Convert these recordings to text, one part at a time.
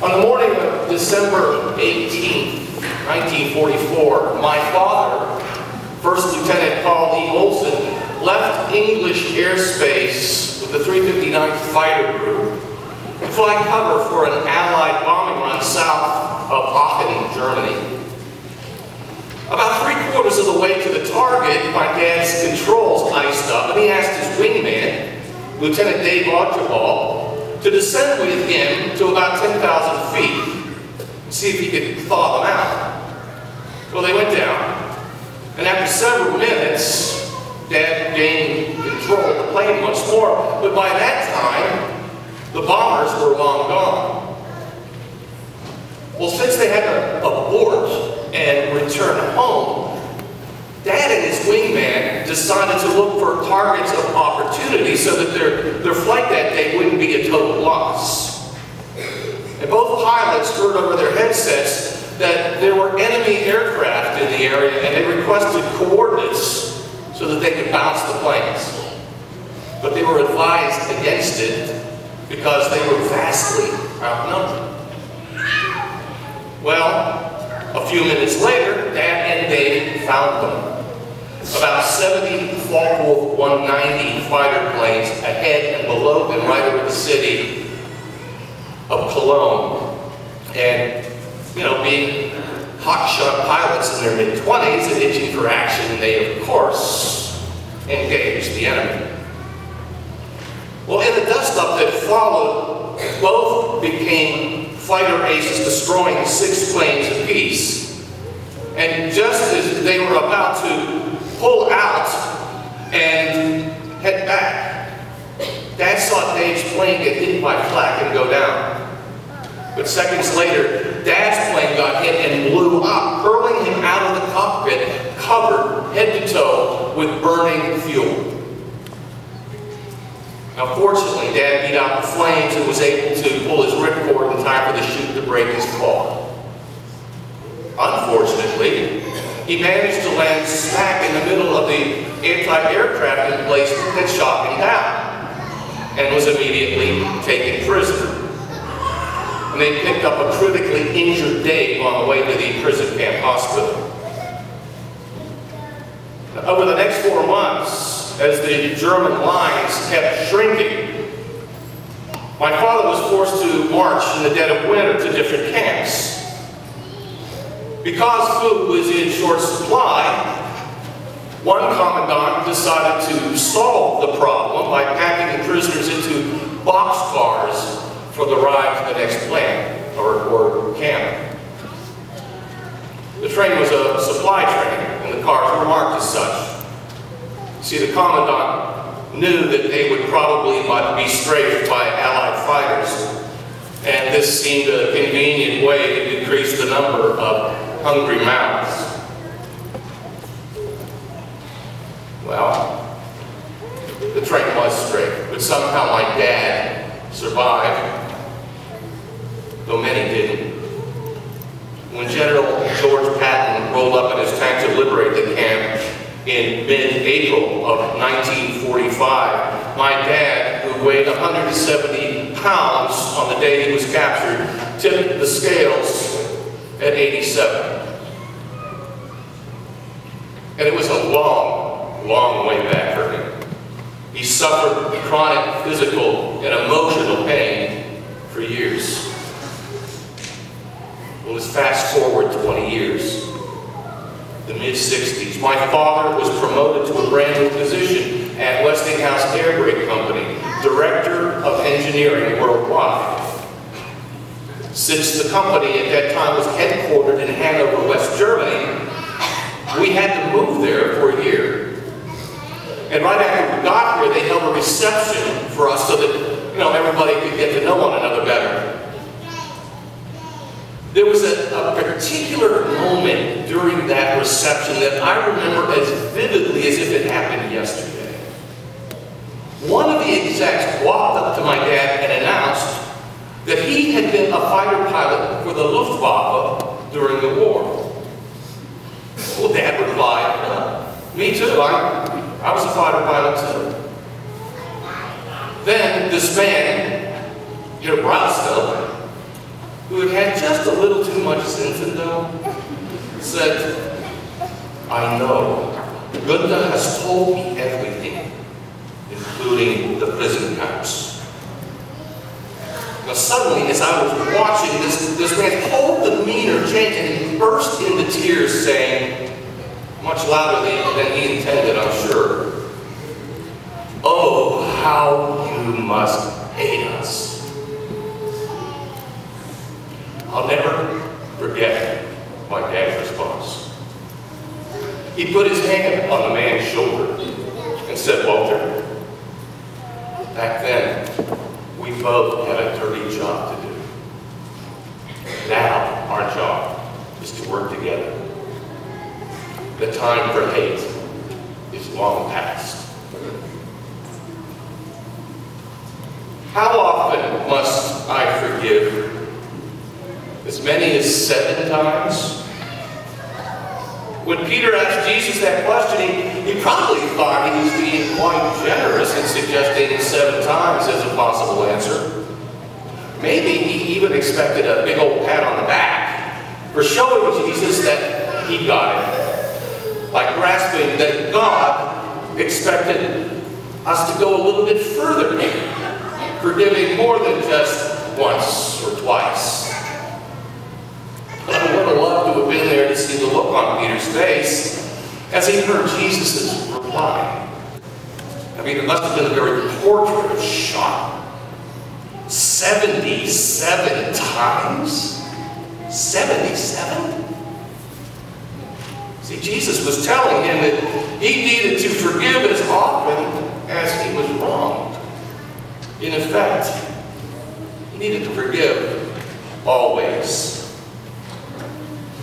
On the morning of December 18, 1944, my father, First Lieutenant Paul E. Olson, left English airspace with the 359th Fighter Group to fly cover for an Allied bombing run south of Aachen, Germany. About 3/4 of the way to the target, my dad's controls iced up, and he asked his wingman, Lieutenant Dave Archibald, to descend with him to about 10,000 feet and see if he could thaw them out. Well, they went down, and after several minutes, Dad gained control of the plane once more, but by that time, the bombers were long gone. Well, since they had to abort and return home, Dad and his wingman decided to look for targets of opportunity so that their flight that day wouldn't be a total loss. And both pilots heard over their headsets that there were enemy aircraft in the area, and they requested coordinates so that they could bounce the planes. But they were advised against it because they were vastly outnumbered. Well, a few minutes later, Dad and Dave found them. About 70 Focke-Wulf 190 fighter planes ahead and below them right over the city of Cologne. And, you know, being hotshot pilots in their mid-20s and itching for action, they, of course, engaged the enemy. Well, in the dust-up that followed, both became fighter aces, destroying 6 planes apiece. And just as they were about to pull out and head back, Dad saw Dave's plane get hit by flak and go down. But seconds later, Dad's plane got hit and blew up, hurling him out of the cockpit, covered head to toe with burning fuel. Now, fortunately, Dad beat out the flames and was able to pull his ripcord in time for the chute to break his fall. Unfortunately, he managed to land smack in the middle of the anti-aircraft emplacement that shot him down, and was immediately taken prisoner. And they picked up a critically injured Dave on the way to the prison camp hospital. Now, over the next 4 months, as the German lines kept shrinking, my father was forced to march in the dead of winter to different camps. Because food was in short supply, one commandant decided to solve the problem by packing the prisoners into boxcars for the ride to the next plant or camp. The train was a supply train, and the cars were marked as such. See, the commandant knew that they would probably be strafed by Allied fighters, and this seemed a convenient way to decrease the number of hungry mouths. Well, the train was strafed, but somehow my dad survived, though many didn't. When General George Patton rolled up in his tank to liberate the camp in mid-April of 1945, my dad, who weighed 170 pounds on the day he was captured, tipped the scales at 87. And it was a long, long way back for him. He suffered chronic physical and emotional pain for years. Well, let's fast forward 20 years. The mid-60s. My father was promoted to a brand new position at Westinghouse Air Brake Company, Director of Engineering Worldwide. Since the company at that time was headquartered in Hanover, West Germany, we had to move there for a year. And right after we got here, they held a reception for us so that, you know, everybody could get to know one another better. There was a particular moment during that reception that I remember as vividly as if it happened yesterday. One of the execs walked up to my dad and announced that he had been a fighter pilot for the Luftwaffe during the war. Well, Dad replied, me too, I was a fighter pilot too. Then this man, Brownsville, who had had just a little too much Zinfandel, said, "I know. Gunther has told me everything, including the prison camps." Now suddenly, as I was watching, this man's whole demeanor changed, and he burst into tears, saying, much louder than he intended, I'm sure, "Oh, how you must hate us." I'll never forget my dad's response. He put his hand on the man's shoulder and said, "Walter, back then, we both had a dirty job to do. Now, our job is to work together. The time for hate is long past." How often must I forgive? As many as 7 times? When Peter asked Jesus that question, he probably thought he was being quite generous in suggesting 7 times as a possible answer. Maybe he even expected a big old pat on the back for showing Jesus that he got it, like grasping that God expected us to go a little bit further, forgiving more than just once or twice. But I would have loved to have been there to see the look on Peter's face as he heard Jesus' reply. I mean, it must have been a very portrait of shock. 77 times? 77? See, Jesus was telling him that he needed to forgive as often as he was wronged. In effect, he needed to forgive always.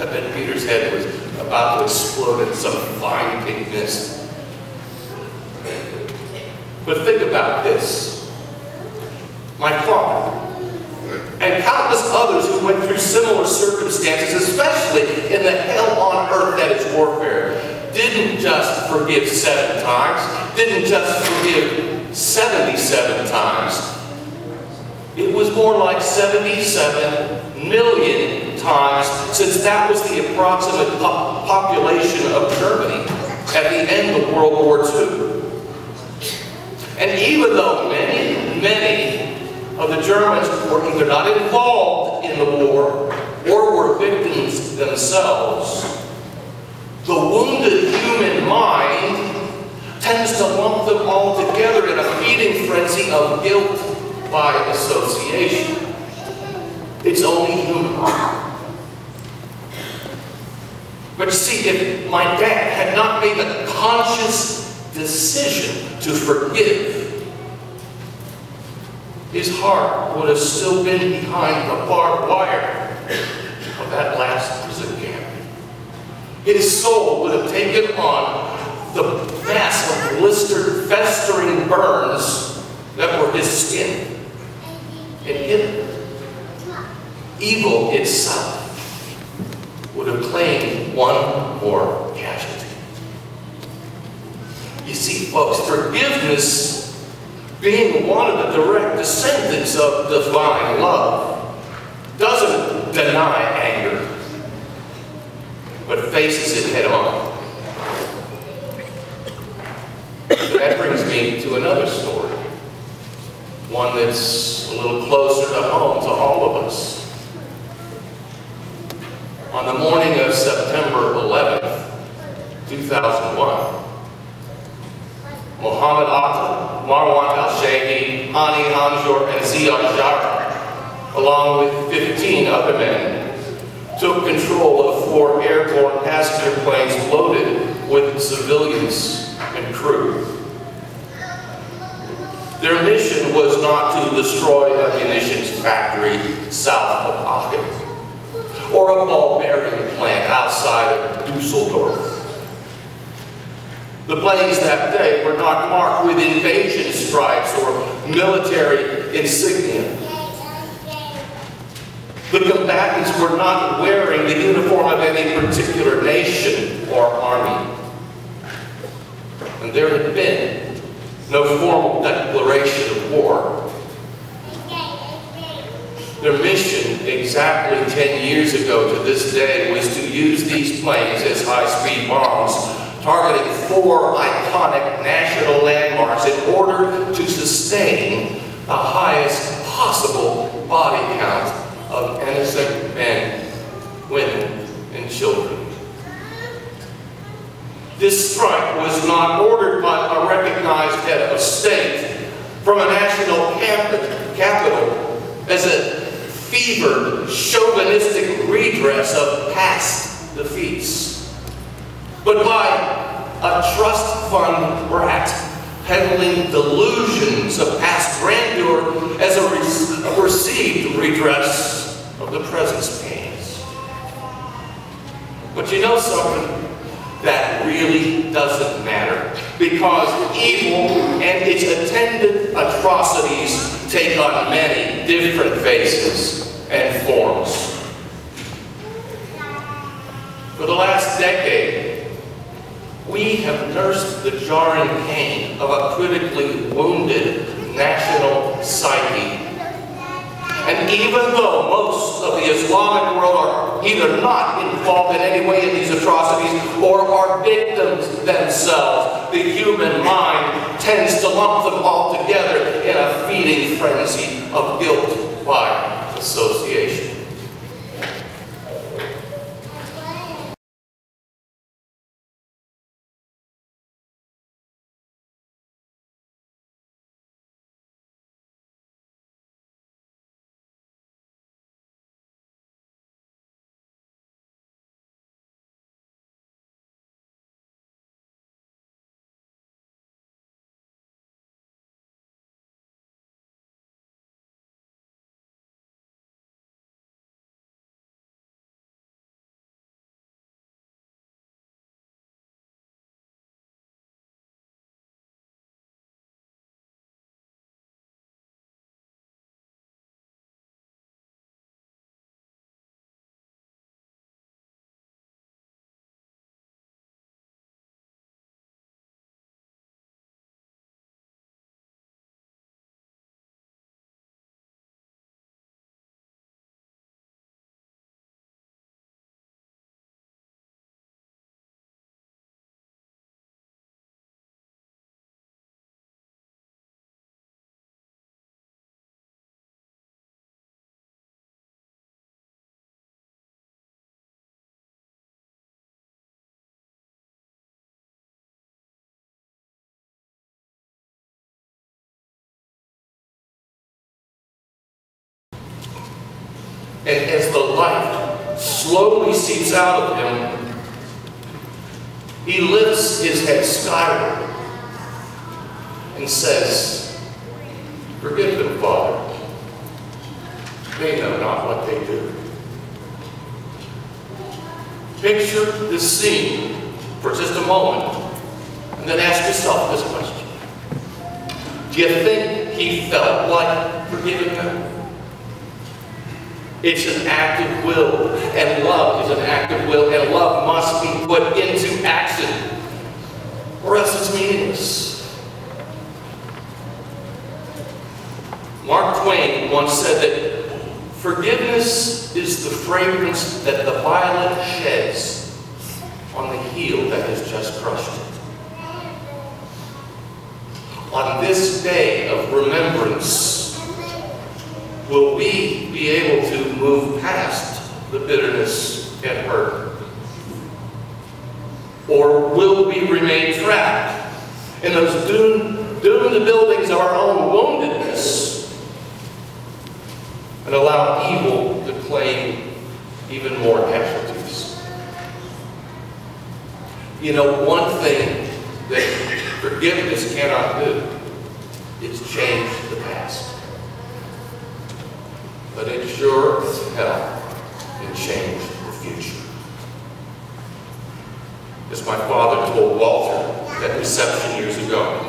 I bet Peter's head was about to explode in some fine pink mist. But think about this. My father, and countless others who went through similar circumstances, especially in the hell on earth that is warfare, didn't just forgive 7 times, didn't just forgive 77 times. It was more like 77 million times, since that was the approximate population of Germany at the end of World War II. And even though many of the Germans were either not involved in the war or were victims themselves, the wounded human mind tends to lump them all together in a feeding frenzy of guilt by association. It's only human. But you see, if my dad had not made the conscious decision to forgive, his heart would have still been behind the barbed wire of that last prison camp. His soul would have taken on the mass of blistered, festering burns that were his skin. And him, evil itself, would have claimed one more casualty. You see, folks, forgiveness, being one of the direct descendants of divine love, doesn't deny anger, but faces it head on. That brings me to another story, one that's a little closer to home to all of us. On the morning of September 11th, 2001, Mohammed Atta, Marwan al-Shahidi, Hani Hamjour, and Ziad Jarrah, along with 15 other men, took control of 4 airborne passenger planes loaded with civilians and crew. Their mission was not to destroy a munitions factory south of Aachen, or a ball bearing plant outside of Dusseldorf. The planes that day were not marked with invasion stripes or military insignia. The combatants were not wearing the uniform of any particular nation or army. And there had been no formal declaration of war. Their mission exactly 10 years ago to this day was to use these planes as high-speed bombs, targeting 4 iconic national landmarks in order to sustain the highest possible body count of innocent men, women, and children. This strike was not ordered by a recognized head of state from a national capital as a fevered, chauvinistic redress of past defeats, but by a trust fund brat peddling delusions of past grandeur as a perceived redress of the present's pains. But you know something? That really doesn't matter, because evil and its attendant atrocities take on many different faces and forms. For the last decade, we have nursed the jarring pain of a critically wounded national psyche. And even though most of the Islamic world are either not involved in any way in these atrocities or are victims themselves, the human mind tends to lump them all together in a feeding frenzy of guilt by association. And as the light slowly seeps out of him, he lifts his head skyward and says, "Forgive them, Father. They know not what they do." Picture this scene for just a moment, and then ask yourself this question. Do you think he felt like forgiving them? It's an act of will, and love is an act of will, and love must be put into action, or else it's meaningless. Mark Twain once said that forgiveness is the fragrance that the violet sheds on the heel that has just crushed it. On this day of remembrance, will we be able to move past the bitterness and hurt? Or will we remain trapped in those doomed buildings of our own woundedness and allow evil to claim even more casualties? You know, one thing that forgiveness cannot do is change the past. But it sure as hell can change the future. As my father told Walter at reception years ago,